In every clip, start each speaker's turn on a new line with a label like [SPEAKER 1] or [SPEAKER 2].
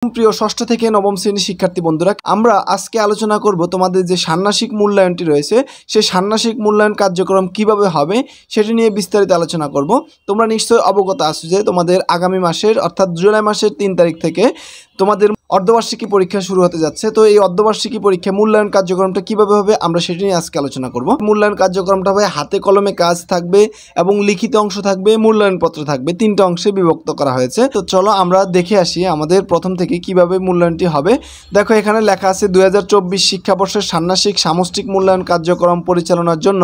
[SPEAKER 1] প্রিয় ষষ্ঠ থেকে নবম শ্রেণীর শিক্ষার্থী বন্ধুরা, আমরা আজকে আলোচনা করব তোমাদের যে ষান্মাসিক মূল্যায়নটি রয়েছে সেই ষান্মাসিক মূল্যায়ন কার্যক্রম কিভাবে হবে সেটি নিয়ে বিস্তারিত আলোচনা করব। তোমরা নিশ্চয়ই অবগত আছো যে তোমাদের আগামী মাসের অর্থাৎ জুলাই মাসের 3 তারিখ থেকে তোমাদের অর্ধবার্ষিকী পরীক্ষা শুরু হতে যাচ্ছে। তো এই অর্ধবার্ষিকী পরীক্ষা মূল্যায়ন কার্যক্রমটা কিভাবে হবে আমরা সেটি নিয়ে আজকে আলোচনা করব। মূল্যায়ন কার্যক্রমটা হবে হাতে কলমে কাজ থাকবে এবং লিখিত অংশ থাকবে, মূল্যায়নপত্র থাকবে, 3টা অংশে বিভক্ত করা হয়েছে। তো চলো আমরা দেখে আসি আমাদের প্রথম থেকে কিভাবে মূল্যায়নটি হবে। দেখো এখানে লেখা আছে 2024 শিক্ষাবর্ষের ষান্মাসিক সামষ্টিক মূল্যায়ন কার্যক্রম পরিচালনার জন্য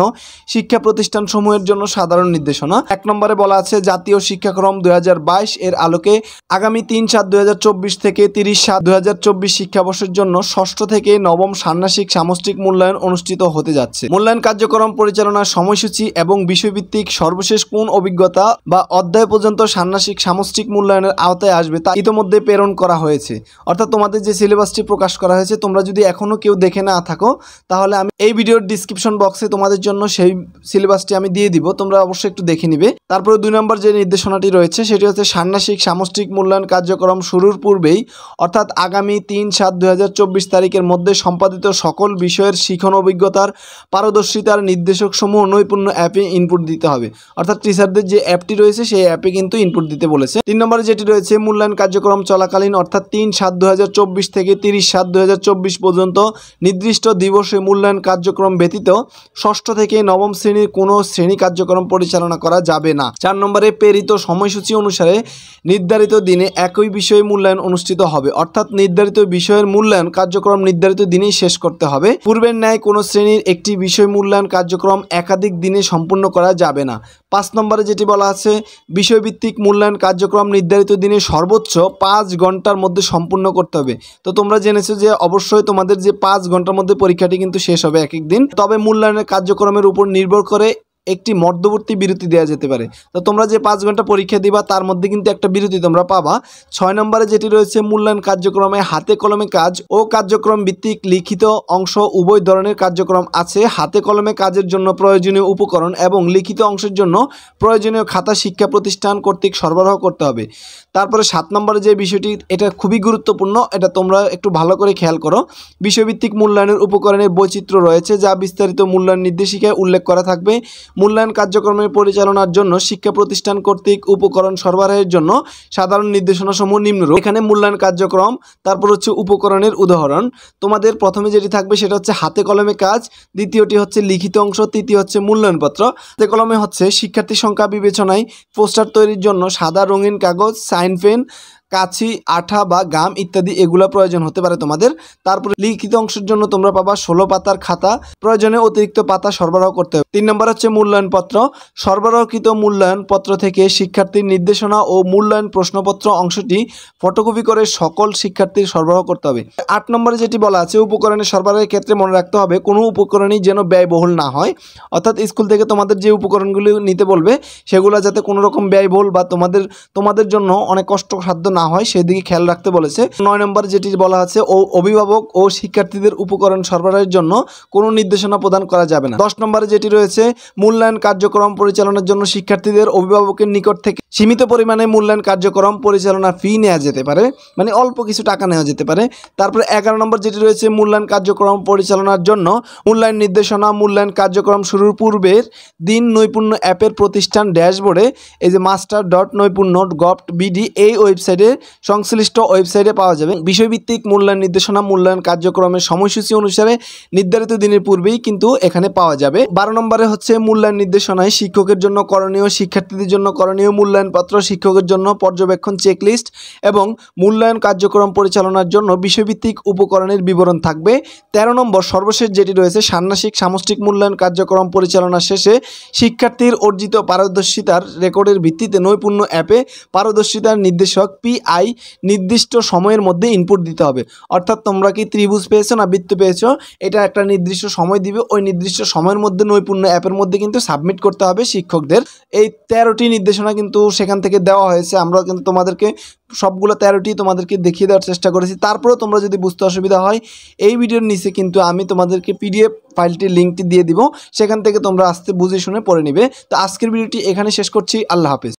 [SPEAKER 1] শিক্ষা প্রতিষ্ঠানসমূহের জন্য সাধারণ নির্দেশনা। 1 নম্বরে বলা আছে জাতীয় শিক্ষাক্রম 2022 এর আলোকে আগামী 3/7/2024 থেকে 30/7/2024 শিক্ষাবর্ষের জন্য ষষ্ঠ থেকে নবম ষান্মাসিক সামষ্টিক মূল্যায়ন অনুষ্ঠিত হতে যাচ্ছে। মূল্যায়ন কার্যক্রম পরিচালনার সময়সূচি এবং বিষয়ভিত্তিক সর্বশেষ কোন অভিজ্ঞতা বা অধ্যায় পর্যন্ত ষান্মাসিক সামষ্টিক মূল্যায়নের আওতায় আসবে তা ইতোমধ্যে প্রেরণ করা হয়েছে। অর্থাৎ তোমাদের যে সিলেবাসটি প্রকাশ করা হয়েছে তোমরা যদি এখনও কেউ দেখে না থাকো তাহলে আমি এই ভিডিওর ডিসক্রিপশন বক্সে তোমাদের জন্য সেই সিলেবাসটি আমি দিয়ে দিব, তোমরা অবশ্যই একটু দেখে নিবে। তারপরে 2 নম্বর যে নির্দেশনাটি রয়েছে সেটি হচ্ছে ষান্মাসিক সামষ্টিক মূল্যায়ন কার্যক্রম শুরুর পূর্বেই অর্থাৎ আগামী 3/7/2024 তারিখের মধ্যে সম্পাদিত সকল বিষয়ের শিখন অভিজ্ঞতার পারদর্শিতার নির্দেশকসমূহ নৈপুণ্য অ্যাপে ইনপুট দিতে হবে। অর্থাৎ টিচারদের যে অ্যাপটি রয়েছে সেই অ্যাপে কিন্তু ইনপুট দিতে বলেছে। 3 নম্বরে যেটি রয়েছে মূল্যায়ন কার্যক্রম চলাকালীন অর্থাৎ 3/7/2024 থেকে 30/7/2024 পর্যন্ত নির্দিষ্ট দিবসে মূল্যায়ন কার্যক্রম ব্যতীত ষষ্ঠ থেকে নবম শ্রেণীর কোনো শ্রেণী কার্যক্রম পরিচালনা করা যাবে না। 4 নম্বরে প্রেরিত সময়সূচি অনুসারে নির্ধারিত দিনে একই বিষয়ে মূল্যায়ন অনুষ্ঠিত হবে। অর্থাৎ নির্ধারিত বিষয়ের মূল্যায়ন কার্যক্রম নির্ধারিত দিনেই শেষ করতে হবে। পূর্বের ন্যায় কোনো শ্রেণীর একটি বিষয় মূল্যায়ন কার্যক্রম একাধিক দিনে সম্পূর্ণ করা যাবে না। 5 নম্বরে যেটি বলা আছে বিষয়ভিত্তিক মূল্যায়ন কার্যক্রম নির্ধারিত দিনে সর্বোচ্চ 5 ঘন্টার মধ্যে সম্পূর্ণ করতে হবে। তো তোমরা জেনেছো যে অবশ্যই তোমাদের যে 5 ঘন্টার মধ্যে পরীক্ষাটি কিন্তু শেষ হবে এক এক দিন। তবে মূল্যায়নের কার্যক্রমের উপর নির্ভর করে একটি মধ্যবর্তী বিরতি দেওয়া যেতে পারে। তো তোমরা যে 5 ঘন্টা পরীক্ষা দিবা তার মধ্যে কিন্তু একটা বিরতি তোমরা পাবা। 6 নম্বরে যেটি রয়েছে মূল্যায়ন কার্যক্রমে হাতে কলমে কাজ ও কার্যক্রম ভিত্তিক লিখিত অংশ উভয় ধরনের কার্যক্রম আছে। হাতে কলমে কাজের জন্য প্রয়োজনীয় উপকরণ এবং লিখিত অংশের জন্য প্রয়োজনীয় খাতা শিক্ষা প্রতিষ্ঠান কর্তৃক সরবরাহ করতে হবে। তারপরে 7 নম্বরে যে বিষয়টি এটা খুবই গুরুত্বপূর্ণ, এটা তোমরা একটু ভালো করে খেয়াল করো। বিষয়ভিত্তিক মূল্যায়নের উপকরণের বৈচিত্র্য রয়েছে যা বিস্তারিত মূল্যায়ন নির্দেশিকায় উল্লেখ করা থাকবে। মূল্যায়ন কার্যক্রমের পরিচালনার জন্য শিক্ষা প্রতিষ্ঠান কর্তৃক উপকরণ সরবরাহের জন্য সাধারণ নির্দেশনাসমূহ নিম্নরূপ। এখানে মূল্যায়ন কার্যক্রম, তারপর হচ্ছে উপকরণের উদাহরণ। তোমাদের প্রথমে যেটি থাকবে সেটা হচ্ছে হাতে কলমে কাজ, দ্বিতীয়টি হচ্ছে লিখিত অংশ, তৃতীয় হচ্ছে মূল্যায়নপত্র। হাতে কলমে হচ্ছে শিক্ষার্থী সংখ্যা বিবেচনায় পোস্টার তৈরির জন্য সাদা রঙিন কাগজ, সাইন পেন, কাছি, আঠা বা গাম ইত্যাদি এগুলো প্রয়োজন হতে পারে তোমাদের। তারপরে লিখিত অংশের জন্য তোমরা পাবা 16 পাতার খাতা, প্রয়োজনে অতিরিক্ত পাতা সরবরাহ করতে হবে। 3 নম্বর হচ্ছে মূল্যায়নপত্র। সরবরাহকৃত মূল্যায়নপত্র থেকে শিক্ষার্থীর নির্দেশনা ও মূল্যায়ন প্রশ্নপত্র অংশটি ফটোকপি করে সকল শিক্ষার্থীর সরবরাহ করতে হবে। 8 নম্বরে যেটি বলা আছে উপকরণের সরবরাহের ক্ষেত্রে মনে রাখতে হবে কোনো উপকরণই যেন ব্যয়বহুল না হয়। অর্থাৎ স্কুল থেকে তোমাদের যে উপকরণগুলি নিতে বলবে সেগুলো যাতে কোনো রকম ব্যয়বহুল বা তোমাদের জন্য অনেক কষ্টসাধ্য না হয় সেদিকে খেয়াল রাখতে বলেছে। 9 নম্বর যেটি বলা আছে অভিভাবক ও শিক্ষার্থীদের উপকরণ সরবরাহের জন্য কোনো নির্দেশনা প্রদান করা যাবে না। 10 নম্বরে যেটি রয়েছে মূল্যায়ন কার্যক্রম পরিচালনার জন্য শিক্ষার্থীদের অভিভাবকের নিকট থেকে সীমিত পরিমাণে মূল্যায়ন কার্যক্রম পরিচালনা ফি নেওয়া যেতে পারে, মানে অল্প কিছু টাকা নেওয়া যেতে পারে। তারপরে 11 নম্বর যেটি রয়েছে মূল্যায়ন কার্যক্রম পরিচালনার জন্য মূল্যায়ন নির্দেশনা মূল্যায়ন কার্যক্রম শুরুর পূর্বের দিন নৈপুণ্য অ্যাপের প্রতিষ্ঠান ড্যাশবোর্ডে এই যে master.নৈপুণ্য.gov.bd এই ওয়েবসাইটে সংশ্লিষ্ট ওয়েবসাইটে পাওয়া যাবে। বিষয়ভিত্তিক মূল্যায়ন নির্দেশনা মূল্যায়ন কার্যক্রমের সময়সূচি অনুসারে নির্ধারিত দিনের পূর্বেই কিন্তু এখানে পাওয়া যাবে। 12 নম্বরে হচ্ছে মূল্যায়ন নির্দেশনায় শিক্ষকের জন্য করণীয়, শিক্ষার্থীদের জন্য করণীয় মূল্যায়নপত্র, শিক্ষকের জন্য পর্যবেক্ষণ চেকলিস্ট এবং মূল্যায়ন কার্যক্রম পরিচালনার জন্য বিষয়ভিত্তিক উপকরণের বিবরণ থাকবে। 13 নম্বর সর্বশেষ যেটি রয়েছে ষান্মাসিক সামষ্টিক মূল্যায়ন কার্যক্রম পরিচালনা শেষে শিক্ষার্থীর অর্জিত পারদর্শিতার রেকর্ডের ভিত্তিতে নৈপুণ্য অ্যাপে পারদর্শিতার নির্দেশক PI নির্দিষ্ট সময়ের মধ্যে ইনপুট দিতে হবে। অর্থাৎ তোমরা কি ত্রিভুজ পেয়েছো না বৃত্ত পেয়েছো, এটা একটা নির্দিষ্ট সময় দিবে, ওই নির্দিষ্ট সময়ের মধ্যে নৈপুণ্য অ্যাপের মধ্যে কিন্তু সাবমিট করতে হবে শিক্ষকদের। এই 13টি নির্দেশনা কিন্তু সেখান থেকে দেওয়া হয়েছে। আমরা কিন্তু তোমাদেরকে সবগুলো 13টি তোমাদেরকে দেখিয়ে দেওয়ার চেষ্টা করেছি। তারপরেও তোমরা যদি বুঝতে অসুবিধা হয় এই ভিডিওর নিচে কিন্তু আমি তোমাদেরকে PDF ফাইলটির লিঙ্কটি দিয়ে দিব, সেখান থেকে তোমরা আস্তে বুঝে শুনে পড়ে নিবে। তো আজকের ভিডিওটি এখানে শেষ করছি। আল্লাহ হাফেজ।